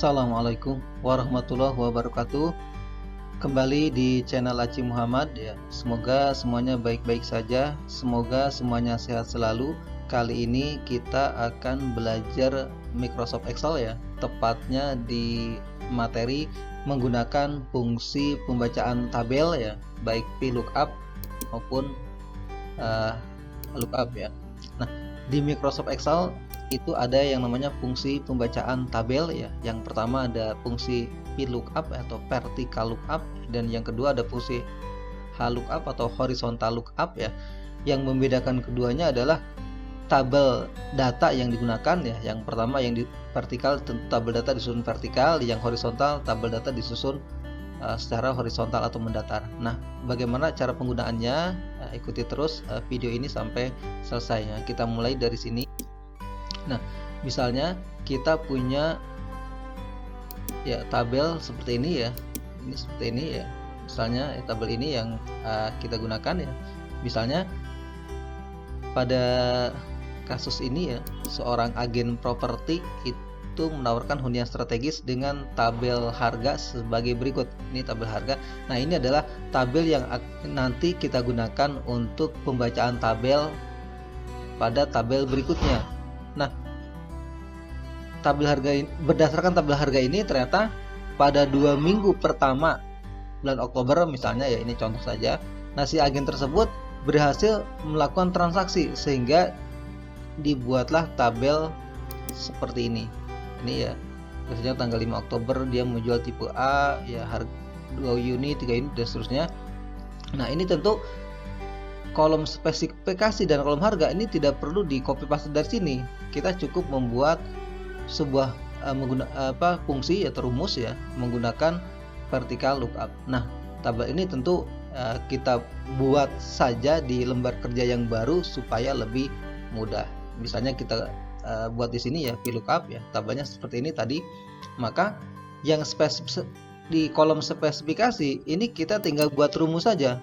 Assalamualaikum warahmatullahi wabarakatuh. Kembali di channel Aci Muhammad ya. Semoga semuanya baik-baik saja. Semoga semuanya sehat selalu. Kali ini kita akan belajar Microsoft Excel ya. Tepatnya di materi menggunakan fungsi pembacaan tabel ya, baik VLOOKUP maupun lookup ya. Nah, di Microsoft Excel itu ada yang namanya fungsi pembacaan tabel ya. Yang pertama ada fungsi VLOOKUP atau vertical lookup, dan yang kedua ada fungsi HLOOKUP atau horizontal lookup ya. Yang membedakan keduanya adalah tabel data yang digunakan ya. Yang pertama yang di vertikal tentu tabel data disusun vertikal, yang horizontal tabel data disusun secara horizontal atau mendatar. Nah, bagaimana cara penggunaannya? Ikuti terus video ini sampai selesai ya. Kita mulai dari sini. Nah, misalnya kita punya ya tabel seperti ini ya. Ini seperti ini ya. Misalnya tabel ini yang kita gunakan ya. Misalnya pada kasus ini ya, seorang agen properti itu menawarkan hunian strategis dengan tabel harga sebagai berikut. Ini tabel harga. Nah, ini adalah tabel yang nanti kita gunakan untuk pembacaan tabel pada tabel berikutnya. Nah, tabel harga ini, berdasarkan tabel harga ini ternyata pada 2 minggu pertama bulan Oktober misalnya ya, ini contoh saja. Nah, si agen tersebut berhasil melakukan transaksi sehingga dibuatlah tabel seperti ini. Ini ya, biasanya tanggal 5 Oktober dia menjual tipe A ya, harga 2 unit, 3 unit dan seterusnya. Nah, ini tentu kolom spesifikasi dan kolom harga ini tidak perlu di copy paste dari sini. Kita cukup membuat sebuah fungsi atau rumus ya menggunakan vertical lookup. Nah, tabel ini tentu kita buat saja di lembar kerja yang baru supaya lebih mudah. Misalnya kita buat di sini ya VLOOKUP ya, tabelnya seperti ini tadi. Maka yang di kolom spesifikasi ini kita tinggal buat rumus saja.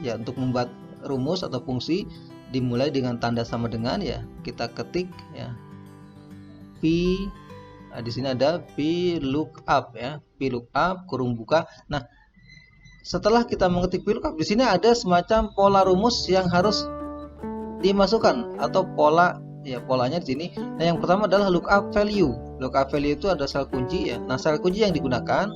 Ya, untuk membuat rumus atau fungsi dimulai dengan tanda sama dengan ya, kita ketik ya di sini ada VLOOKUP ya, VLOOKUP kurung buka. Nah, setelah kita mengetik VLOOKUP, di sini ada semacam pola rumus yang harus dimasukkan atau pola ya, polanya di sini. Nah, yang pertama adalah lookup value. Lookup value itu ada sel kunci ya. Nah, sel kunci yang digunakan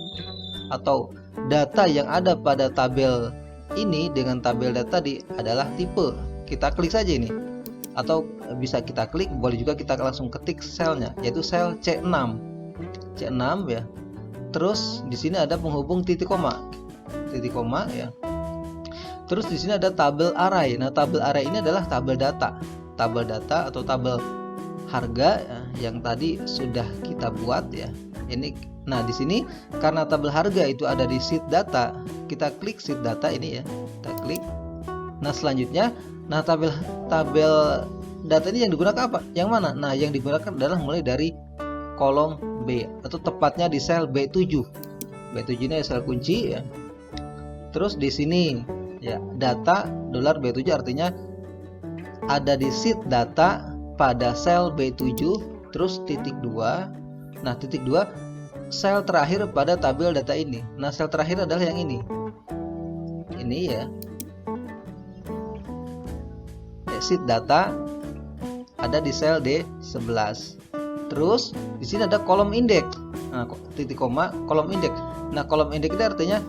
atau data yang ada pada tabel ini dengan tabel data tadi adalah tipe. Kita klik saja ini, atau bisa kita klik, boleh juga kita langsung ketik selnya, yaitu sel C6 ya. Terus di sini ada penghubung titik koma ya. Terus di sini ada tabel array. Nah, tabel array ini adalah tabel data atau tabel harga ya, yang tadi sudah kita buat ya. Ini, nah di sini karena tabel harga itu ada di sheet data, kita klik sheet data ini ya, kita klik. Nah, selanjutnya, nah tabel data ini yang digunakan apa? Yang mana? Nah, yang digunakan adalah mulai dari kolom B atau tepatnya di sel B7. B7 ini sel kunci ya. Terus di sini ya, data dolar B7 artinya ada di sheet data pada sel B7, terus titik 2. Nah, titik 2 sel terakhir pada tabel data ini. Nah, sel terakhir adalah yang ini. Ini ya. Sheet data ada di sel D11. Terus di sini ada kolom indeks. Nah, titik koma, kolom indeks. Nah, kolom indeks itu artinya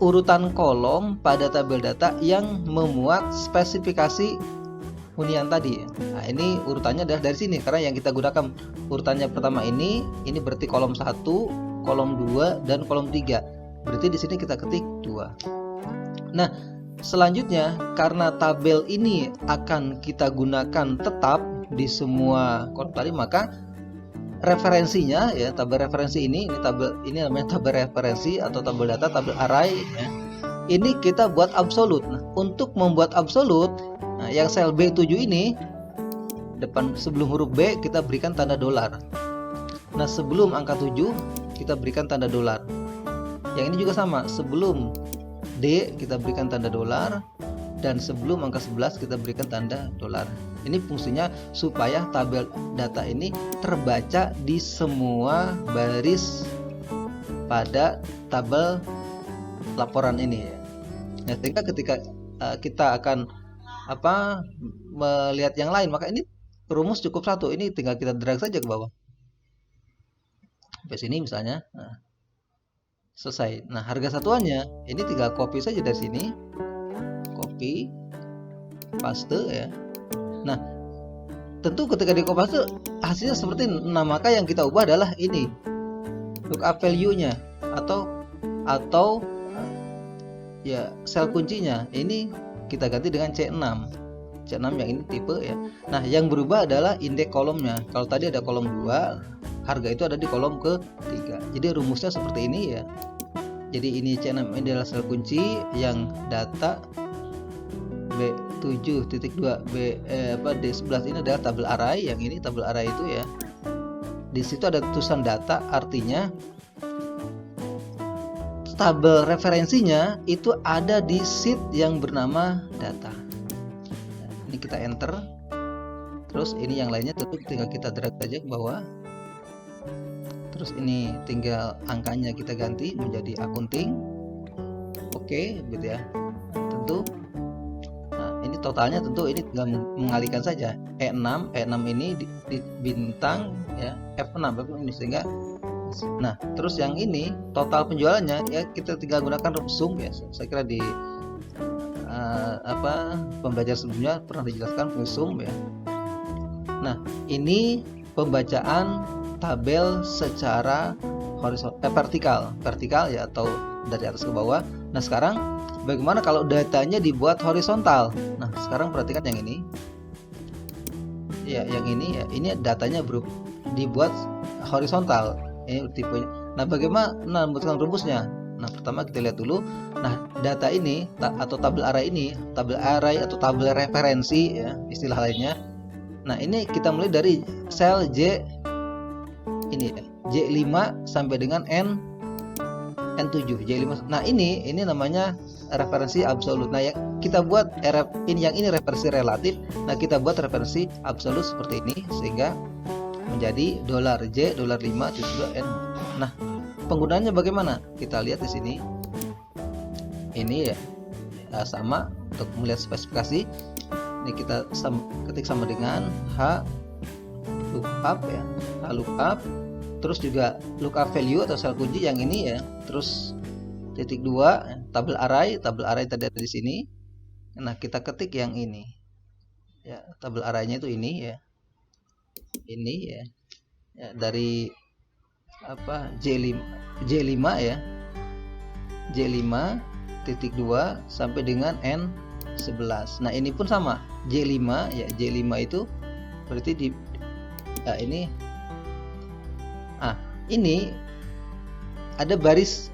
urutan kolom pada tabel data yang memuat spesifikasi hunian tadi. Nah, ini urutannya adalah dari sini karena yang kita gunakan urutannya pertama ini berarti kolom 1, kolom 2 dan kolom 3. Berarti di sini kita ketik 2. Nah, selanjutnya karena tabel ini akan kita gunakan tetap di semua kolom tadi, maka referensinya ya, tabel referensi ini namanya tabel referensi atau tabel data, tabel array ya. Ini kita buat absolut. Nah, untuk membuat absolut, nah, yang sel B7 ini depan sebelum huruf B kita berikan tanda dolar. Nah, sebelum angka 7 kita berikan tanda dolar. Yang ini juga sama, sebelum D kita berikan tanda dolar, dan sebelum angka 11 kita berikan tanda dolar. Ini fungsinya supaya tabel data ini terbaca di semua baris pada tabel laporan ini ya. Nah, sehingga ketika kita akan melihat yang lain, maka ini rumus cukup satu. Ini tinggal kita drag saja ke bawah. Sampai sini misalnya. Nah, selesai. Nah, harga satuannya ini tinggal copy saja dari sini. Copy, paste ya. Nah, tentu ketika di copy paste hasilnya seperti ini. Nah, maka yang kita ubah adalah ini. Lookup value-nya atau ya sel kuncinya. Ini kita ganti dengan C6. C6 yang ini tipe ya. Nah, yang berubah adalah indeks kolomnya. Kalau tadi ada kolom 2, harga itu ada di kolom ke-3. Jadi rumusnya seperti ini ya. Jadi ini C6 ini adalah sel kunci yang data B7.2 D11 ini adalah tabel array. Yang ini tabel array itu ya. Di situ ada tulisan data, artinya tabel referensinya itu ada di sheet yang bernama data. Nah, ini kita enter. Terus ini yang lainnya tentu tinggal kita drag saja ke bawah. Terus ini tinggal angkanya kita ganti menjadi akunting. Oke, gitu ya. Tentu. Nah, ini totalnya tentu ini tinggal mengalihkan saja. E6 ini di bintang ya, F6 ini sehingga. Nah, terus yang ini total penjualannya ya kita tinggal gunakan sum ya. Saya kira di pembelajaran sebelumnya pernah dijelaskan sum ya. Nah, ini pembacaan tabel secara vertikal ya, atau dari atas ke bawah. Nah, sekarang bagaimana kalau datanya dibuat horizontal? Nah, sekarang perhatikan yang ini. Ya, yang ini ya, ini datanya dibuat horizontal. Ini tipenya. Nah, bagaimana membuatkan rumusnya? Nah, pertama kita lihat dulu. Nah, data ini atau tabel array ini, tabel array atau tabel referensi ya, istilah lainnya. Nah, ini kita mulai dari sel J ini ya, J5 sampai dengan N7, J5. Nah, ini namanya referensi absolut. Nah, yang kita buat yang ini referensi relatif. Nah, kita buat referensi absolut seperti ini sehingga menjadi dolar J, dolar 5.2 N. Nah, penggunaannya bagaimana? Kita lihat di sini. Ini ya, sama untuk melihat spesifikasi. Ini kita ketik sama dengan H lookup ya, H lookup. Terus juga lookup value atau sel kunci yang ini ya. Terus titik 2 tabel array tadi ada di sini. Nah, kita ketik yang ini. Ya, tabel arraynya itu ini ya. Ini ya, dari J5 ya, J5.2 sampai dengan N11. Nah, ini pun sama J5 ya, J5 itu berarti ini ada baris,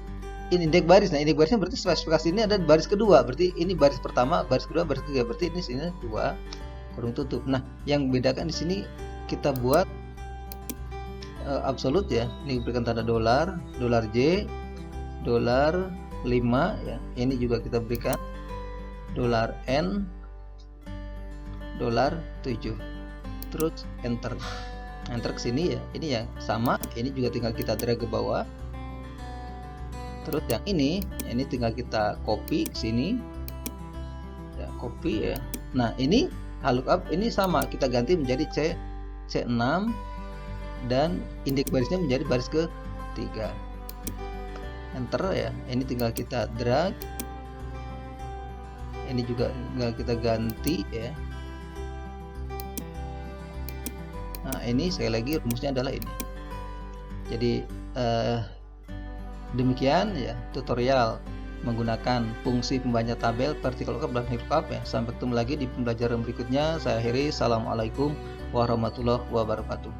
ini indeks baris. Nah, indeks barisnya berarti spesifikasi ini ada baris kedua, berarti ini baris pertama, baris kedua, baris ketiga, berarti ini sini 2 kurung tutup. Nah, yang bedakan di sini kita buat absolut ya. Ini berikan tanda dolar J, dolar 5 ya. Ini juga kita berikan dolar N, dolar 7. Terus enter ke sini ya. Ini ya sama, ini juga tinggal kita drag ke bawah. Terus yang ini tinggal kita copy ke sini. Ya, copy ya. Nah, ini lookup ini sama, kita ganti menjadi C6 dan indeks barisnya menjadi baris ke-3. Enter ya. Ini tinggal kita drag. Ini juga tinggal kita ganti ya. Nah, ini sekali lagi rumusnya adalah ini. Jadi demikian ya tutorial menggunakan fungsi pembaca tabel vertical lookup dan lookup ya. Sampai ketemu lagi di pembelajaran berikutnya. Saya akhiri. Assalamualaikum warahmatullahi wabarakatuh.